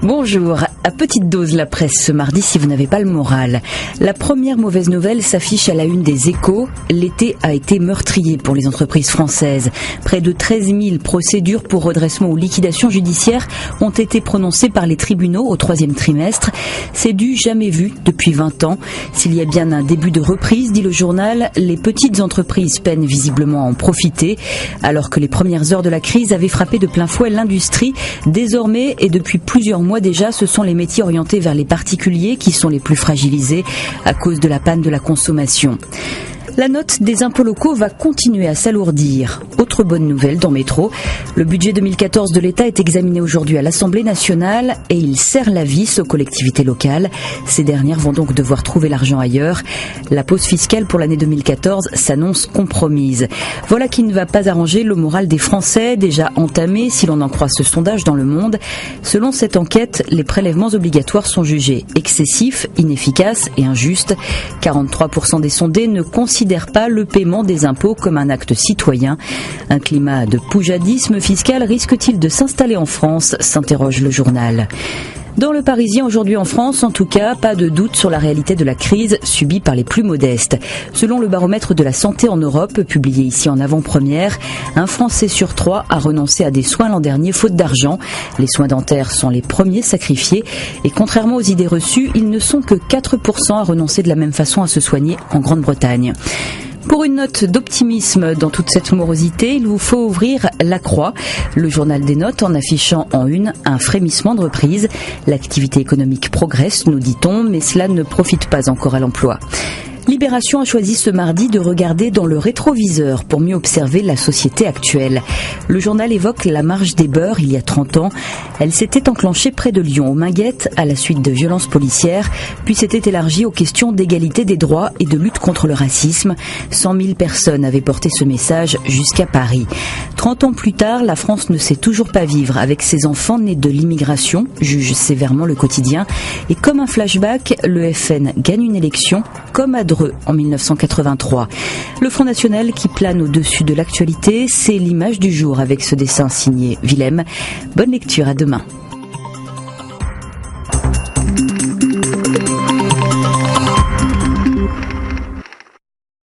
Bonjour, à petite dose la presse ce mardi si vous n'avez pas le moral. La première mauvaise nouvelle s'affiche à la une des Échos. L'été a été meurtrier pour les entreprises françaises. Près de 13 000 procédures pour redressement ou liquidation judiciaire ont été prononcées par les tribunaux au troisième trimestre. C'est du jamais vu depuis 20 ans. S'il y a bien un début de reprise, dit le journal, les petites entreprises peinent visiblement à en profiter. Alors que les premières heures de la crise avaient frappé de plein fouet l'industrie, désormais et depuis plusieurs mois déjà, ce sont les métiers orientés vers les particuliers qui sont les plus fragilisés à cause de la panne de la consommation. La note des impôts locaux va continuer à s'alourdir. Autre bonne nouvelle dans Métro, le budget 2014 de l'État est examiné aujourd'hui à l'Assemblée nationale et il serre la vis aux collectivités locales. Ces dernières vont donc devoir trouver l'argent ailleurs. La pause fiscale pour l'année 2014 s'annonce compromise. Voilà qui ne va pas arranger le moral des Français, déjà entamé si l'on en croit ce sondage dans Le Monde. Selon cette enquête, les prélèvements obligatoires sont jugés excessifs, inefficaces et injustes. 43% des sondés ne considèrent pas le paiement des impôts comme un acte citoyen. Un climat de poujadisme fiscal risque-t-il de s'installer en France, s'interroge le journal. Dans Le Parisien aujourd'hui en France, en tout cas, pas de doute sur la réalité de la crise subie par les plus modestes. Selon le baromètre de la santé en Europe, publié ici en avant-première, un Français sur 3 a renoncé à des soins l'an dernier faute d'argent. Les soins dentaires sont les premiers sacrifiés et contrairement aux idées reçues, ils ne sont que 4% à renoncer de la même façon à se soigner en Grande-Bretagne. Pour une note d'optimisme dans toute cette morosité, il vous faut ouvrir La Croix, le journal des notes en affichant en une un frémissement de reprise. L'activité économique progresse, nous dit-on, mais cela ne profite pas encore à l'emploi. Libération a choisi ce mardi de regarder dans le rétroviseur pour mieux observer la société actuelle. Le journal évoque la marche des beurs il y a 30 ans. Elle s'était enclenchée près de Lyon, aux Minguettes, à la suite de violences policières, puis s'était élargie aux questions d'égalité des droits et de lutte contre le racisme. 100 000 personnes avaient porté ce message jusqu'à Paris. 30 ans plus tard, la France ne sait toujours pas vivre avec ses enfants nés de l'immigration, juge sévèrement Le Quotidien. Et comme un flashback, le FN gagne une élection, comme à Dreux en 1983. Le Front National qui plane au-dessus de l'actualité, c'est l'image du jour avec ce dessin signé Willem. Bonne lecture, à demain.